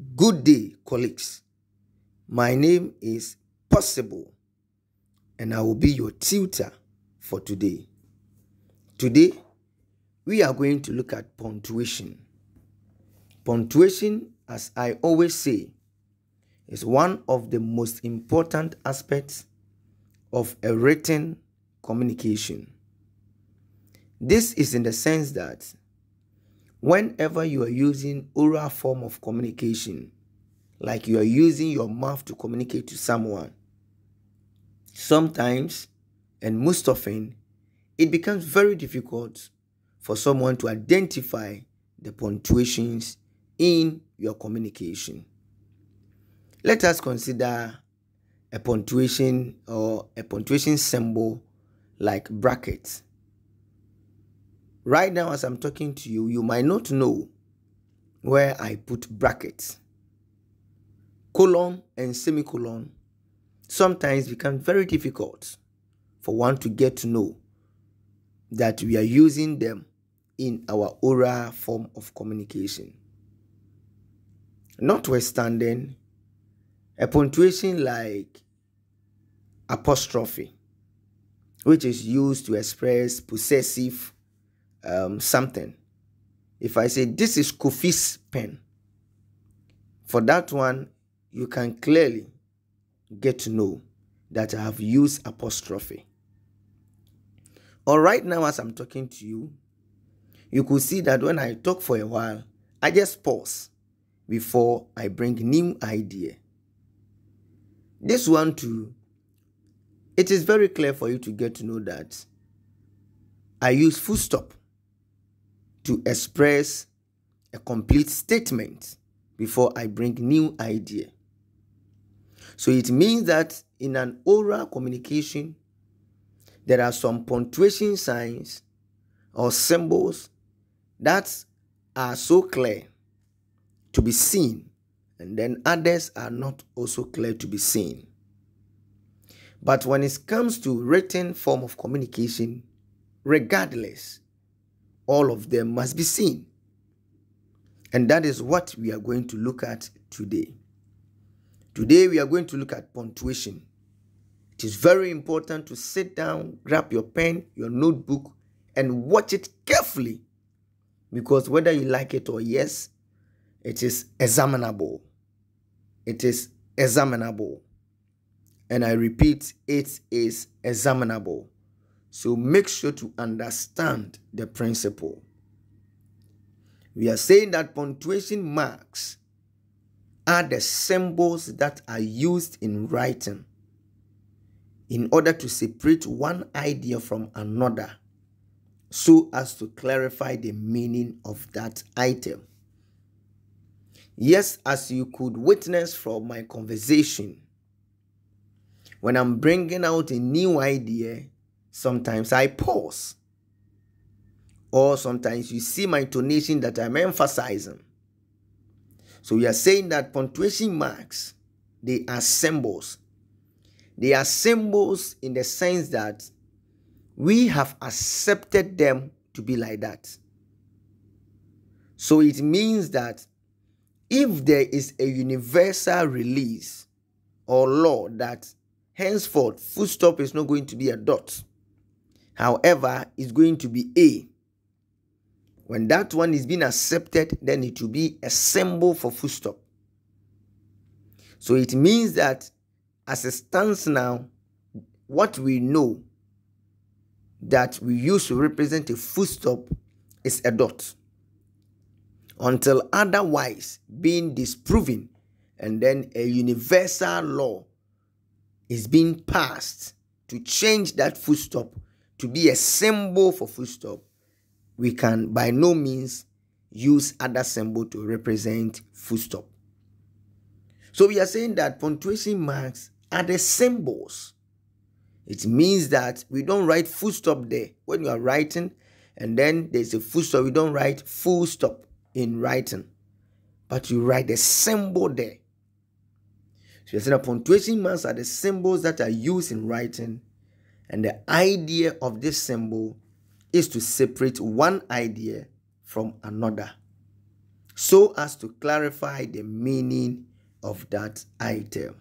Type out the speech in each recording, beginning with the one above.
Good day, colleagues. My name is Possible, and I will be your tutor for today. Today, we are going to look at punctuation. Punctuation, as I always say, is one of the most important aspects of a written communication. This is in the sense that whenever you are using oral form of communication, like you are using your mouth to communicate to someone, sometimes and most often, it becomes very difficult for someone to identify the punctuations in your communication. Let us consider a punctuation or a punctuation symbol like brackets. Right now, as I'm talking to you, you might not know where I put brackets. Colon and semicolon sometimes become very difficult for one to get to know that we are using them in our oral form of communication. Notwithstanding, a punctuation like apostrophe, which is used to express possessive something. If I say, this is Kofi's pen, for that one, you can clearly get to know that I have used apostrophe. Or right now, as I'm talking to you, you could see that when I talk for a while, I just pause before I bring new idea. This one too, it is very clear for you to get to know that I use full stop to express a complete statement before I bring new idea. So it means that in an oral communication, there are some punctuation signs or symbols that are so clear to be seen, and then others are not also clear to be seen. But when it comes to written form of communication, regardless, all of them must be seen. And that is what we are going to look at today. Today we are going to look at punctuation. It is very important to sit down, grab your pen, your notebook, and watch it carefully. Because whether you like it or yes, it is examinable. It is examinable. And I repeat, it is examinable. So make sure to understand the principle. We are saying that punctuation marks are the symbols that are used in writing in order to separate one idea from another so as to clarify the meaning of that item. Yes, as you could witness from my conversation, when I'm bringing out a new idea, sometimes I pause. Or sometimes you see my intonation that I'm emphasizing. So we are saying that punctuation marks, they are symbols. They are symbols in the sense that we have accepted them to be like that. So it means that if there is a universal release or law that henceforth full stop is not going to be a dot, however, it's going to be a. When that one is being accepted, then it will be a symbol for full stop. So it means that as it stands now, what we know that we use to represent a full stop is a dot. Until otherwise being disproven, and then a universal law is being passed to change that full stop to be a symbol for full stop, we can by no means use other symbol to represent full stop. So we are saying that punctuation marks are the symbols. It means that we don't write full stop there. When you are writing and then there's a full stop, we don't write full stop in writing, but you write the symbol there. So you're saying that punctuation marks are the symbols that are used in writing, and the idea of this symbol is to separate one idea from another so as to clarify the meaning of that item.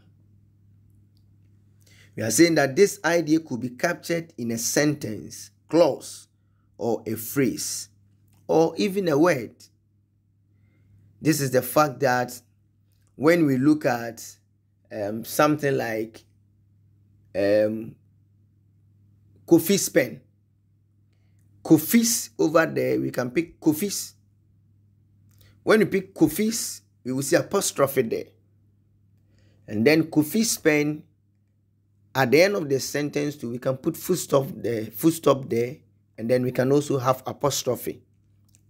We are saying that this idea could be captured in a sentence, clause, or a phrase, or even a word. This is the fact that when we look at something like Kofi's pen, Kofi's over there, we can pick Kofi's. When we pick Kofi's, we will see apostrophe there. And then Kofi's pen, at the end of the sentence too, we can put full stop there, and then we can also have apostrophe.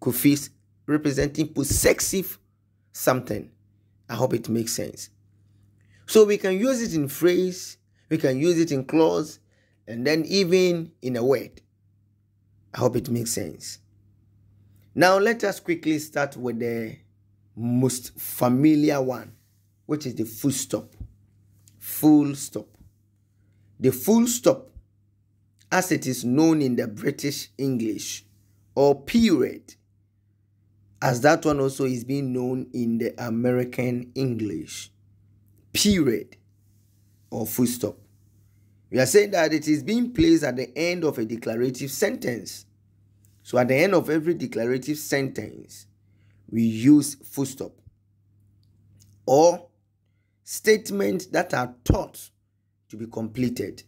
Kofi's, representing possessive something. I hope it makes sense. So we can use it in phrase, we can use it in clause, and then even in a word. I hope it makes sense. Now let us quickly start with the most familiar one, which is the full stop. Full stop. The full stop, as it is known in the British English, or period, as that one also is being known in the American English. Period, or full stop. We are saying that it is being placed at the end of a declarative sentence. So at the end of every declarative sentence, we use full stop. Or statements that are thought to be completed.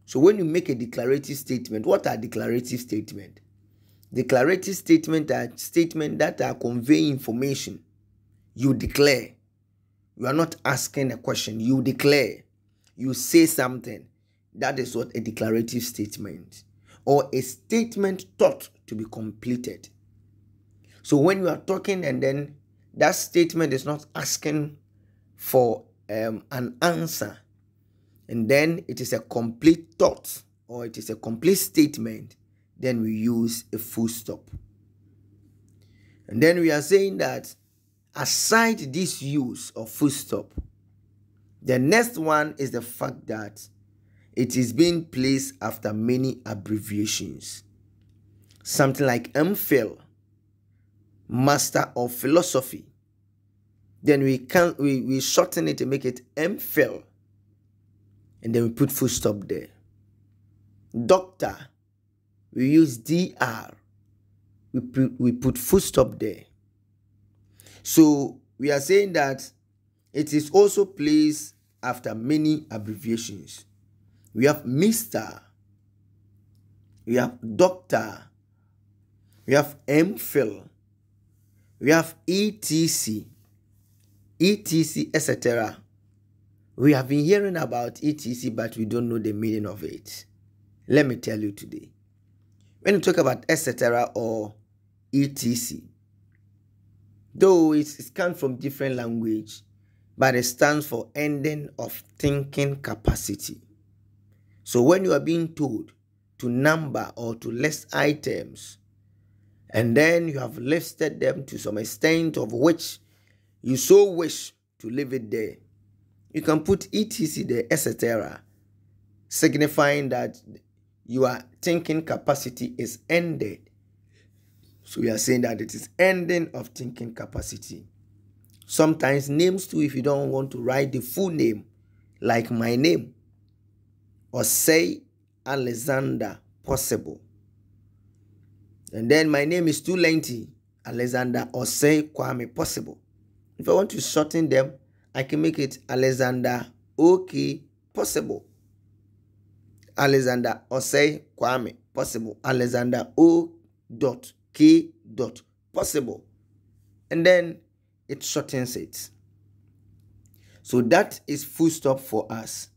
So when you make a declarative statement, what are declarative statements? Declarative statements are statements that are conveying information. You declare. You are not asking a question. You declare. You say something. That is what a declarative statement, or a statement thought to be completed. So when you are talking and then that statement is not asking for an answer, and then it is a complete thought or it is a complete statement, then we use a full stop. And then we are saying that aside this use of full stop, the next one is the fact that it is being placed after many abbreviations. Something like MPhil, Master of Philosophy. Then we shorten it to make it MPhil. And then we put full stop there. Doctor, we use DR. We put full stop there. So we are saying that it is also placed after many abbreviations. We have Mr. We have Doctor. We have MPhil. We have ETC, etc. We have been hearing about ETC, but we don't know the meaning of it. Let me tell you today. When you talk about etc. or ETC, though it comes from different language, but it stands for ending of thinking capacity. So when you are being told to number or to list items, and then you have listed them to some extent of which you so wish to leave it there, you can put ETC there, etc., signifying that your thinking capacity is ended. So we are saying that it is ending of thinking capacity. Sometimes names too, if you don't want to write the full name, like my name, or say Alexander Possible. And then my name is too lengthy, Alexander Osei Kwame Possible. If I want to shorten them, I can make it Alexander OK Possible. Alexander Osei Kwame Possible. Alexander O.K. Possible. And then it shortens it. So that is full stop for us.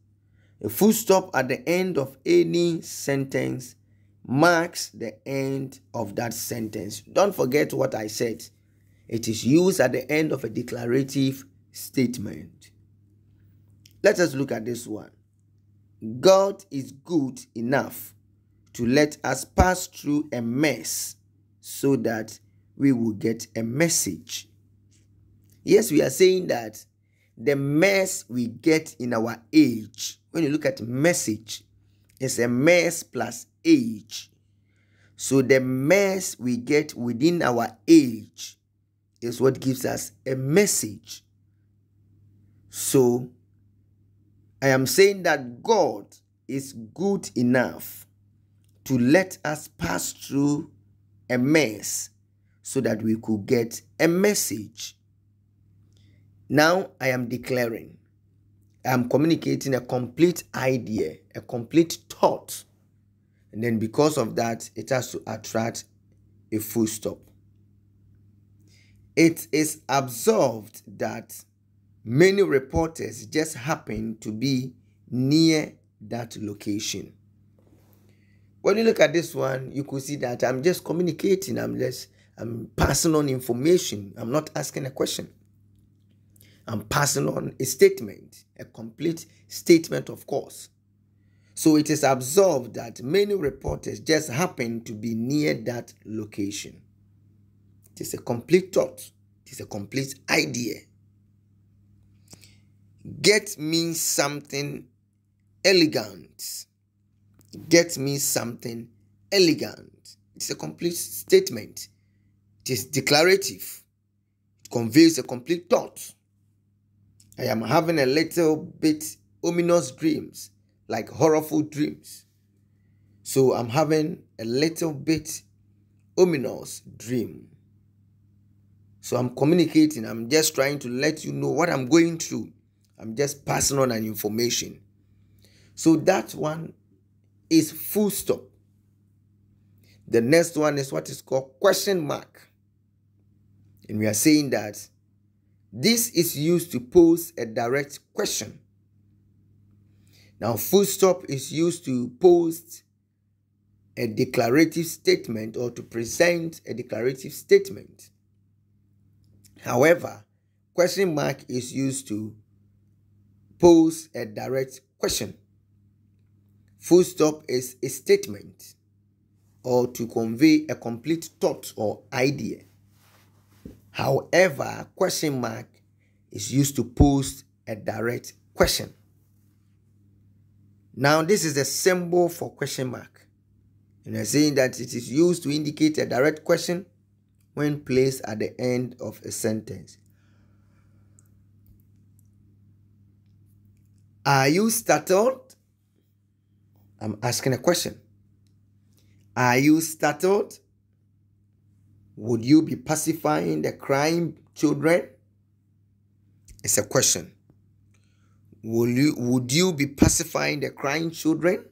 A full stop at the end of any sentence marks the end of that sentence. Don't forget what I said. It is used at the end of a declarative statement. Let us look at this one. God is good enough to let us pass through a mess so that we will get a message. Yes, we are saying that the mess we get in our age, when you look at message, it's a mess plus age. So the mess we get within our age is what gives us a message. So I am saying that God is good enough to let us pass through a mess so that we could get a message. Now I am declaring, I am communicating a complete idea, a complete thought. And then because of that, it has to attract a full stop. It is observed that many reporters just happen to be near that location. When you look at this one, you could see that I'm just communicating, I'm passing on information. I'm not asking a question. I'm passing on a statement, a complete statement, of course. So it is observed that many reporters just happen to be near that location. It is a complete thought. It is a complete idea. Get me something elegant. Get me something elegant. It's a complete statement. It is declarative. It conveys a complete thought. I am having a little bit ominous dreams, like horrorful dreams. So I'm having a little bit ominous dream. So I'm communicating. I'm just trying to let you know what I'm going through. I'm just passing on an information. So that one is full stop. The next one is what is called question mark. And we are saying that this is used to pose a direct question. Now, full stop is used to post a declarative statement or to present a declarative statement. However, question mark is used to pose a direct question. Full stop is a statement or to convey a complete thought or idea. However, question mark is used to pose a direct question. Now, this is a symbol for question mark. And we're saying that it is used to indicate a direct question when placed at the end of a sentence. Are you startled? I'm asking a question. Are you startled? Would you be pacifying the crying children? It's a question. Would you be pacifying the crying children?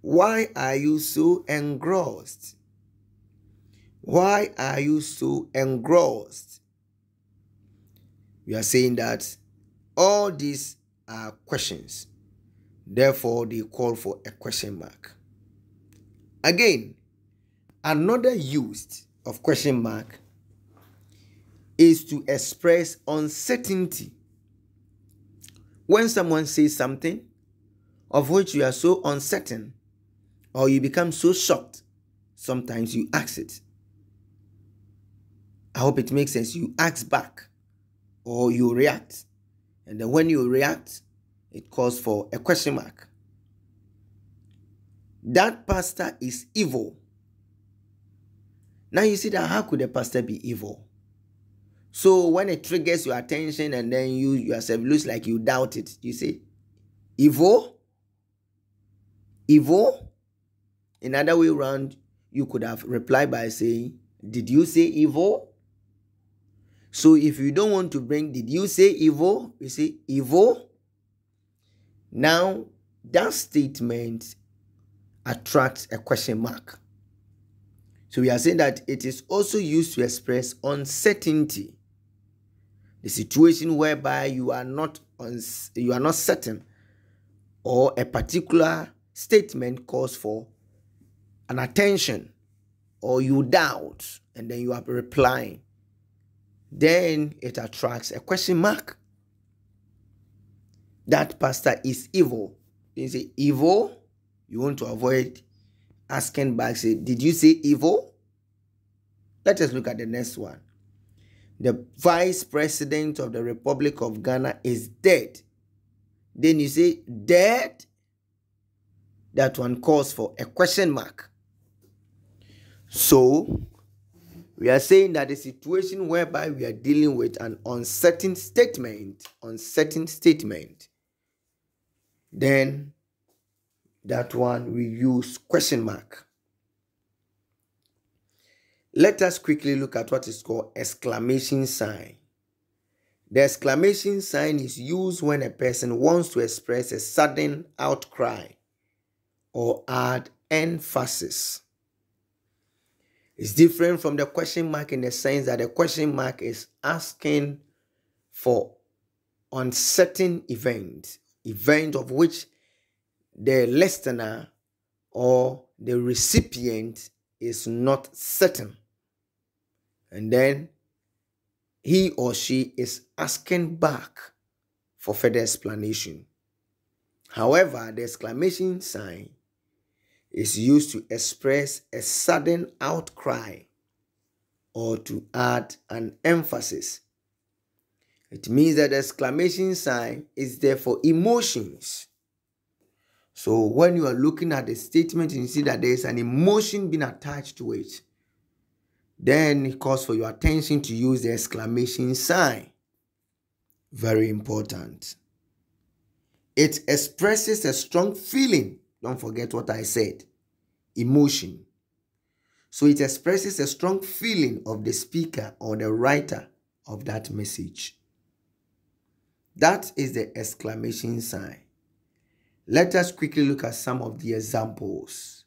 Why are you so engrossed? Why are you so engrossed? We are saying that all these are questions. Therefore, they call for a question mark. Again, another use of question mark is to express uncertainty. When someone says something of which you are so uncertain or you become so shocked, sometimes you ask it. I hope it makes sense. You ask back or you react. And then when you react, it calls for a question mark. That pastor is evil. Now you see that how could a pastor be evil? So when it triggers your attention and then you yourself looks like you doubt it, you say, evil? Evil? In other way around, you could have replied by saying, did you say evil? So if you don't want to bring, did you say evil? You say evil. Now that statement attracts a question mark. So we are saying that it is also used to express uncertainty. The situation whereby you are not certain, or a particular statement calls for an attention, or you doubt, and then you are replying. Then it attracts a question mark. That pastor is evil. You say evil. You want to avoid asking back, say, did you say evil? Let us look at the next one. The Vice President of the Republic of Ghana is dead. Then you say, dead? That one calls for a question mark. So, We are saying that the situation whereby we are dealing with an uncertain statement, then that one we use question mark. Let us quickly look at what is called exclamation sign. The exclamation sign is used when a person wants to express a sudden outcry or add emphasis. It's different from the question mark in the sense that the question mark is asking for uncertain event of which the listener or the recipient is not certain. And then he or she is asking back for further explanation. However, the exclamation sign is used to express a sudden outcry or to add an emphasis. It means that the exclamation sign is there for emotions. So when you are looking at the statement and you see that there is an emotion being attached to it, then it calls for your attention to use the exclamation sign. Very important. It expresses a strong feeling. Don't forget what I said. Emotion. So it expresses a strong feeling of the speaker or the writer of that message. That is the exclamation sign. Let us quickly look at some of the examples.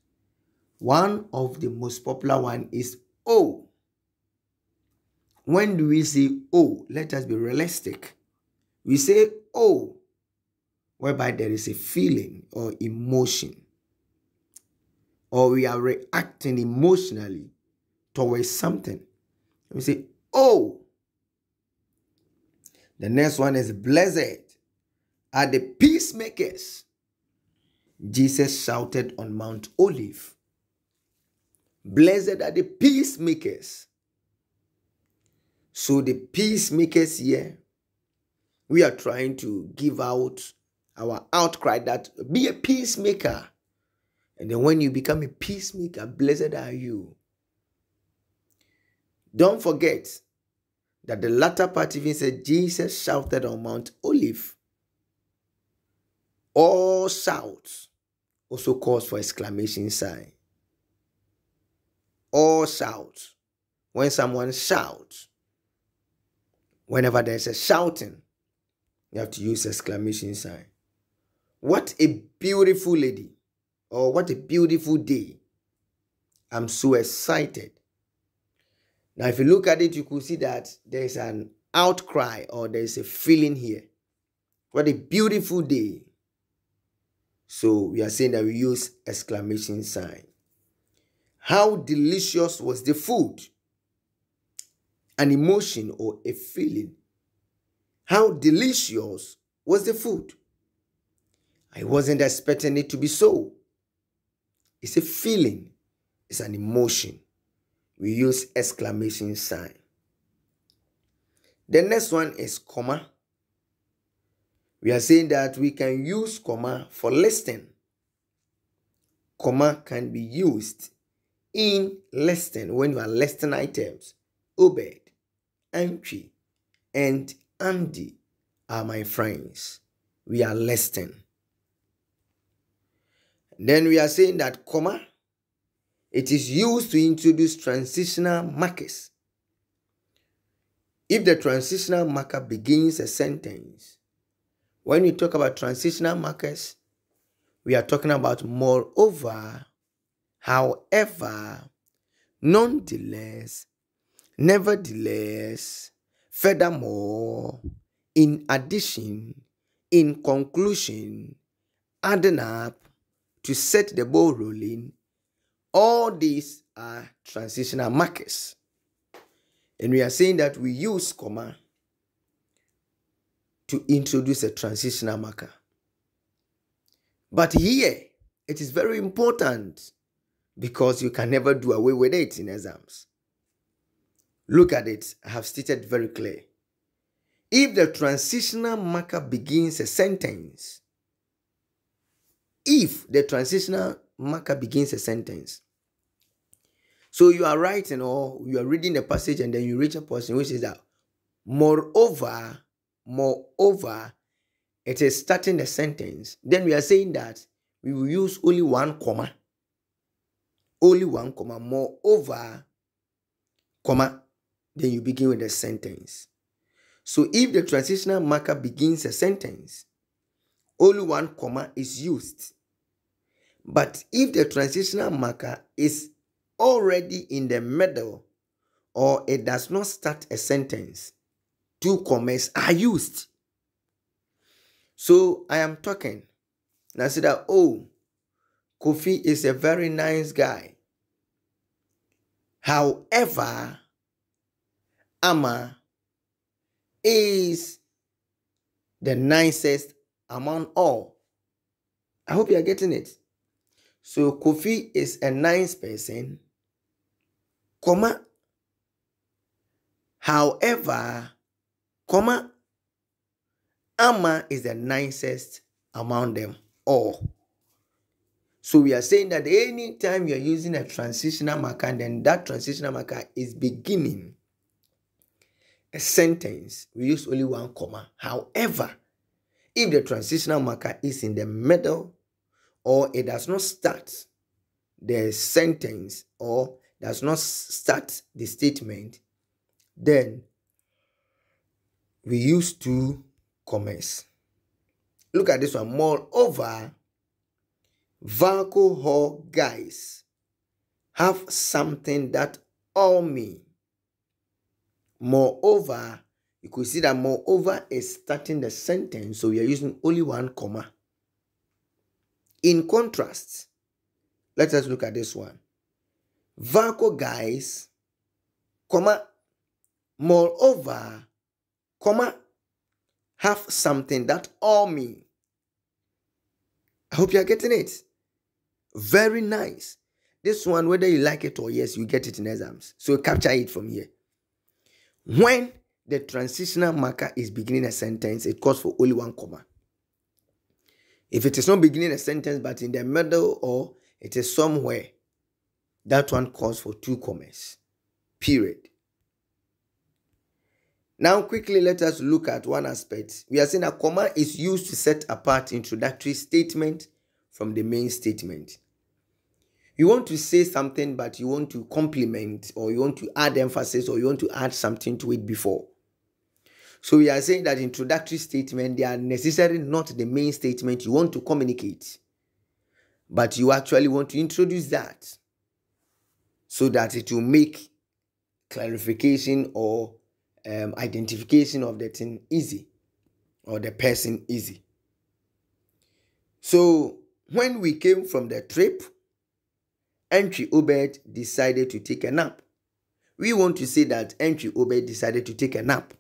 One of the most popular one is "Oh." When do we say "Oh"? Let us be realistic. We say "Oh" whereby there is a feeling or emotion, or we are reacting emotionally towards something. We say "Oh." The next one is "Blessed are the peacemakers," Jesus shouted on Mount Olive. Blessed are the peacemakers. So the peacemakers here, we are trying to give out our outcry that be a peacemaker. And then when you become a peacemaker, blessed are you. Don't forget that the latter part even said Jesus shouted on Mount Olive. All shouts also calls for exclamation sign. All shouts. When someone shouts, whenever there's a shouting, you have to use exclamation sign. What a beautiful lady, or what a beautiful day. I'm so excited. Now, if you look at it, you could see that there's an outcry or there's a feeling here. What a beautiful day. So we are saying that we use exclamation sign. How delicious was the food? An emotion or a feeling. How delicious was the food? I wasn't expecting it to be so. It's a feeling. It's an emotion. We use exclamation sign. The next one is comma. We are saying that we can use comma for listing. Comma can be used in listing when you are listing items. Obed, Antwi, and Andy are my friends. We are listing. Then we are saying that comma, it is used to introduce transitional markers. If the transitional marker begins a sentence, when we talk about transitional markers, we are talking about moreover, however, nonetheless, nevertheless, furthermore, in addition, in conclusion, adding up, to set the ball rolling. All these are transitional markers. And we are saying that we use comma to introduce a transitional marker. But here, it is very important because you can never do away with it in exams. Look at it. I have stated very clear. If the transitional marker begins a sentence, So you are writing or you are reading a passage and then you reach a portion which is that moreover, it is starting the sentence. Then we are saying that we will use only one comma. Only one comma. Moreover, comma. Then you begin with the sentence. So if the transitional marker begins a sentence, only one comma is used. But if the transitional marker is already in the middle or it does not start a sentence, two commas are used. So I am talking and I say that, oh, Kofi is a very nice guy. However, Ama is the nicest among all. I hope you are getting it. So Kofi is a nice person, comma. However, comma, Ama is the nicest among them all. So we are saying that anytime you are using a transitional marker, then that transitional marker is beginning a sentence, we use only one comma. However, if the transitional marker is in the middle or it does not start the sentence or does not start the statement, then we use two commas. Look at this one. Moreover, Valco Hall guys have something that all me. Moreover, you could see that moreover is starting the sentence, so we are using only one comma. In contrast, let us look at this one. Valco guys, comma, moreover, comma, have something that all me. I hope you are getting it. Very nice. This one, whether you like it or yes, you get it in exams. So capture it from here. When the transitional marker is beginning a sentence, it calls for only one comma. If it is not beginning a sentence but in the middle or it is somewhere, that one calls for two commas. Period. Now quickly let us look at one aspect. We are saying a comma is used to set apart introductory statement from the main statement. You want to say something, but you want to complement or you want to add emphasis or you want to add something to it before. So we are saying that introductory statement, they are necessarily not the main statement you want to communicate, but you actually want to introduce that so that it will make clarification or identification of the thing easy or the person easy. So when we came from the trip, Entry Obed decided to take a nap. We want to say that Entry Obed decided to take a nap.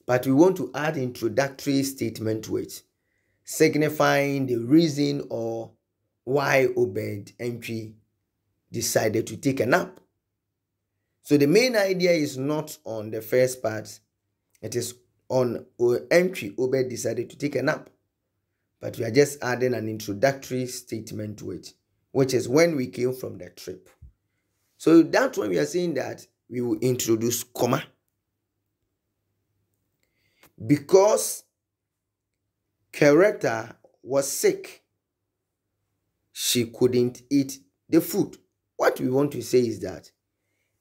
But we want to add introductory statement to it, signifying the reason or why Obed Entry decided to take a nap. So the main idea is not on the first part. It is on Entry Obed decided to take a nap. But we are just adding an introductory statement to it, which is when we came from the trip. So that's when we are saying that we will introduce comma. Because Kereta was sick, she couldn't eat the food. What we want to say is that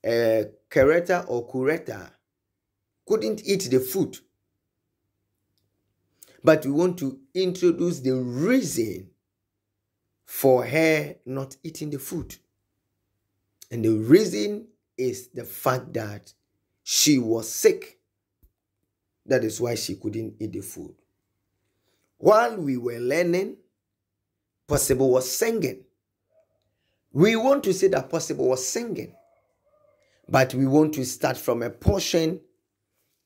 Kereta or Kureta couldn't eat the food. But we want to introduce the reason for her not eating the food. And the reason is the fact that she was sick. That is why she couldn't eat the food. While we were learning, Possible was singing. We want to say that Possible was singing, but we want to start from a portion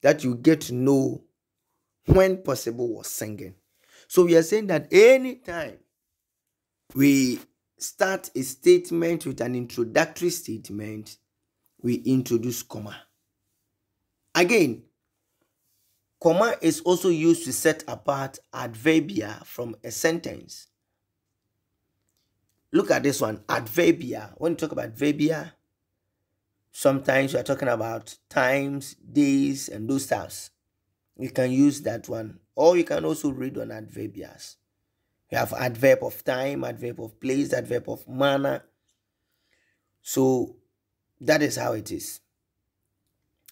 that you get to know when Possible was singing. So we are saying that anytime we start a statement with an introductory statement, we introduce comma. Again, comma is also used to set apart adverbia from a sentence. Look at this one, adverbia. When you talk about adverbia, Sometimes you are talking about times, days, and those stuffs. You can use that one. Or you can also read on adverbials. You have adverb of time, adverb of place, adverb of manner. So that is how it is.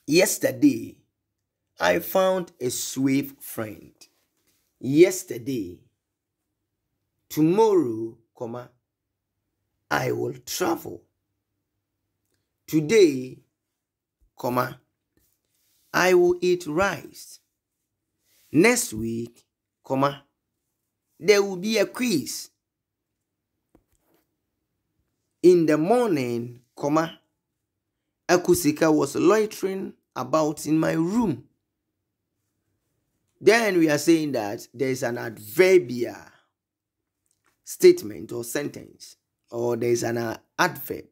Yesterday, I found a suave friend. Yesterday, tomorrow, comma, I will travel. Today, comma, I will eat rice. Next week, comma, there will be a quiz. In the morning, comma, Akusika was loitering about in my room. Then we are saying that there is an adverbial statement or sentence, or there is an adverb.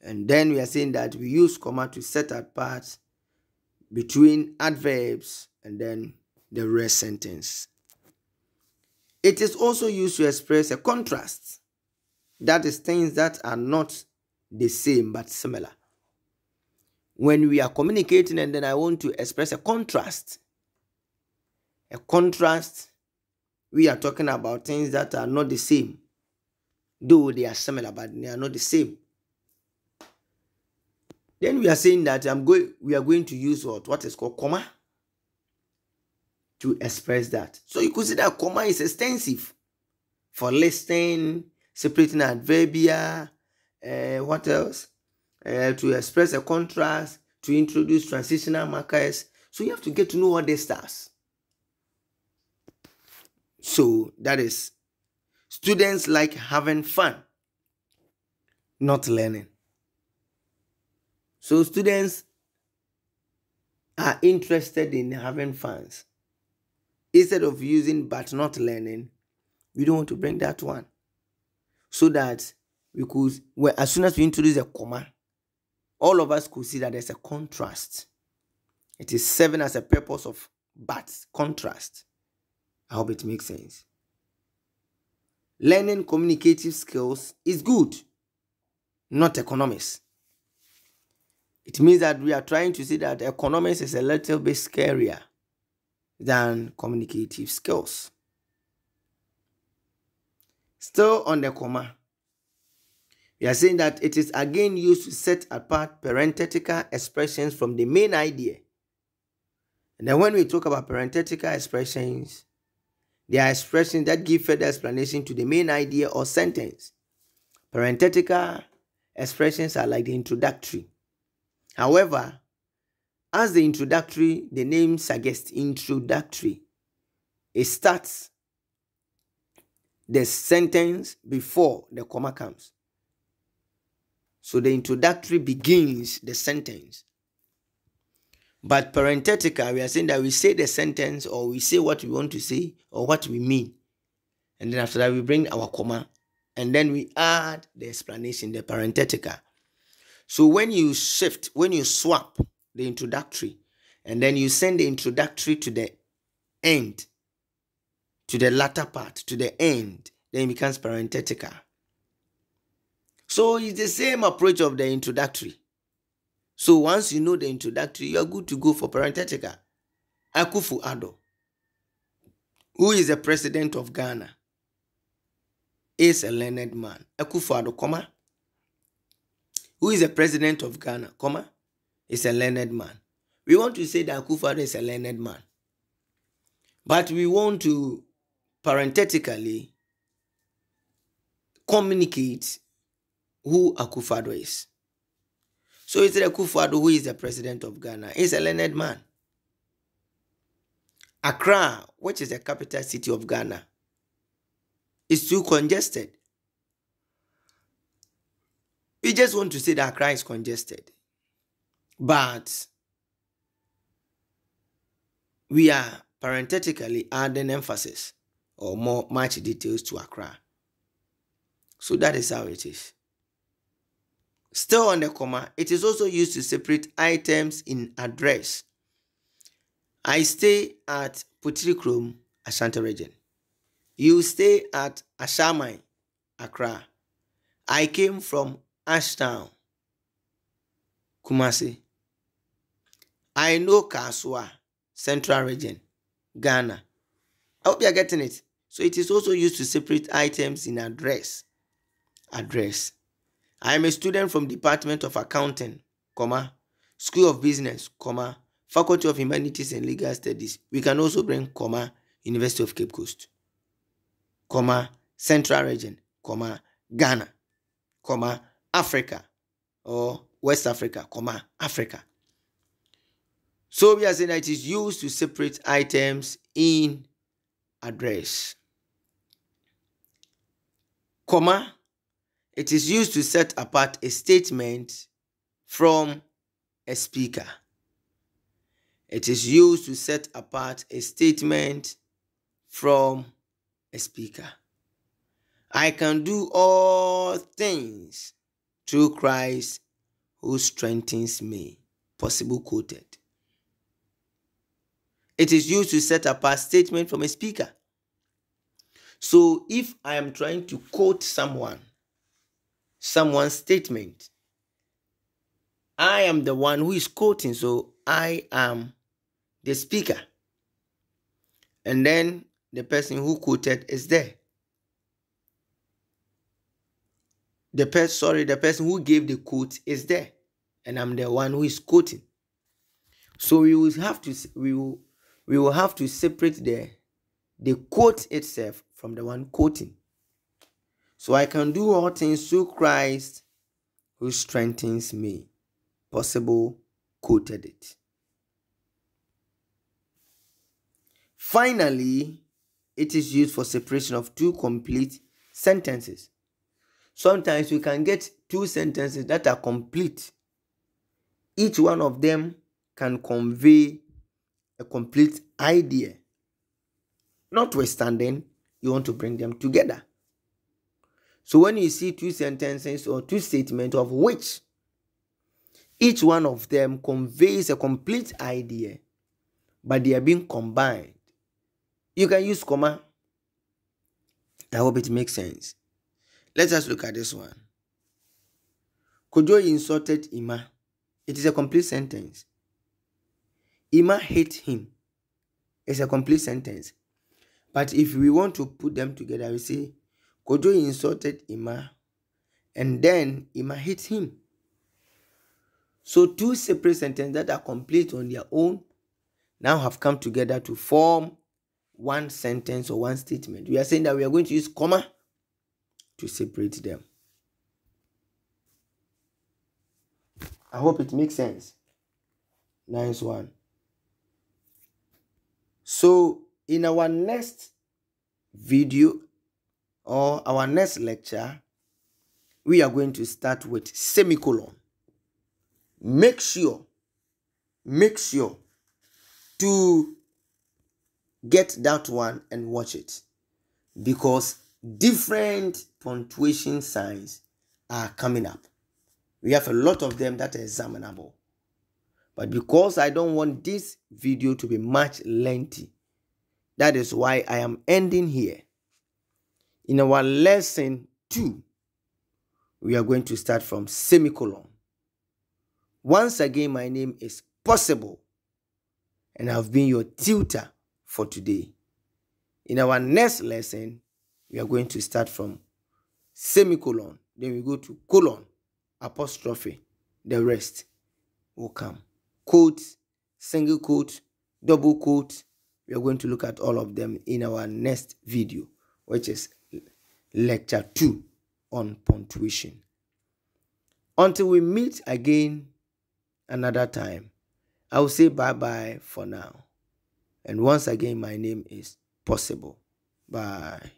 And then we are saying that we use comma to set apart between adverbs and then the rest sentence. It is also used to express a contrast. That is things that are not the same but similar. When we are communicating and then I want to express a contrast, we are talking about things that are not the same. Though they are similar, but they are not the same. Then we are saying that we are going to use what is called comma to express that. So you could see that comma is extensive for listing, separating adverbia, what else? To express a contrast, to introduce transitional markers. So you have to get to know all these stuff. So that is, students like having fun, not learning. So students are interested in having fun. Instead of using but not learning, we don't want to bring that one. So that we could, as soon as we introduce a comma, all of us could see that there's a contrast. It is serving as a purpose of but contrast. I hope it makes sense. Learning communicative skills is good, not economics. It means that we are trying to say that economics is a little bit scarier than communicative skills. Still on the comma, we are saying that it is again used to set apart parenthetical expressions from the main idea. And then when we talk about parenthetical expressions, they are expressions that give further explanation to the main idea or sentence. Parenthetical expressions are like the introductory. However, as the name suggests, introductory, it starts the sentence before the comma comes. So the introductory begins the sentence. But parenthetical, we are saying that we say the sentence or we say what we want to say or what we mean. And then after that, we bring our comma and then we add the explanation, the parenthetical. So when you swap the introductory and then you send the introductory to the end, to the latter part, to the end, then it becomes parenthetical. So it's the same approach of the introductory. So once you know the introductory, you are good to go for parenthetical. Akufo-Addo, who is the president of Ghana, is a learned man. Akufo-Addo, comma, who is the president of Ghana, comma, is a learned man. We want to say that Akufo-Addo is a learned man. But we want to parenthetically communicate who Akufo-Addo is. So it's Akufo-Addo who is the president of Ghana. He's a learned man. Accra, which is the capital city of Ghana, is too congested. We just want to say that Accra is congested. But we are parenthetically adding emphasis or much details to Accra. So that is how it is. Still on the comma, it is also used to separate items in address. I stay at Putrikrom, Ashanti region. You stay at Ashamai, Accra. I came from Ashtown. Kumasi. I know Kaswa, Central Region, Ghana. I hope you are getting it. So it is also used to separate items in address. Address. I am a student from Department of Accounting, comma, School of Business, comma, Faculty of Humanities and Legal Studies. We can also bring, comma, University of Cape Coast, comma, Central Region, comma, Ghana, comma, Africa, or West Africa, comma, Africa. So we are saying that it is used to separate items in address. Comma, it is used to set apart a statement from a speaker. It is used to set apart a statement from a speaker. I can do all things through Christ who strengthens me. Possible quoted. It is used to set apart a statement from a speaker. So if I am trying to quote someone's statement, I am the one who is quoting, so I am the speaker. And then the person who quoted is there. The person who gave the quote is there. And I'm the one who is quoting. So we will have to separate the quote itself from the one quoting. So I can do all things through Christ who strengthens me. Possible quoted it. Finally, it is used for separation of two complete sentences. Sometimes we can get two sentences that are complete. Each one of them can convey a complete idea. Notwithstanding, you want to bring them together. So when you see two sentences or two statements of which each one of them conveys a complete idea, but they are being combined, you can use comma. I hope it makes sense. Let us look at this one. Kojo insulted Ima. It is a complete sentence. Ima hate him. It's a complete sentence. But if we want to put them together, we say Kojo insulted Ima, and then Ima hate him. So two separate sentences that are complete on their own now have come together to form one sentence or one statement. We are saying that we are going to use comma to separate them. I hope it makes sense. Nice one. So in our next video or our next lecture, we are going to start with semicolon. Make sure to get that one and watch it, because different punctuation signs are coming up. We have a lot of them that are examinable. But because I don't want this video to be much lengthy, that is why I am ending here. In our lesson 2, we are going to start from semicolon. Once again, my name is Possible, and I've been your tutor for today. In our next lesson, we are going to start from semicolon. Then we go to colon, apostrophe. The rest will come. Quote, single quote, double quote. We are going to look at all of them in our next video, which is lecture 2 on punctuation. Until we meet again another time, I will say bye-bye for now. And once again, my name is Possible. Bye.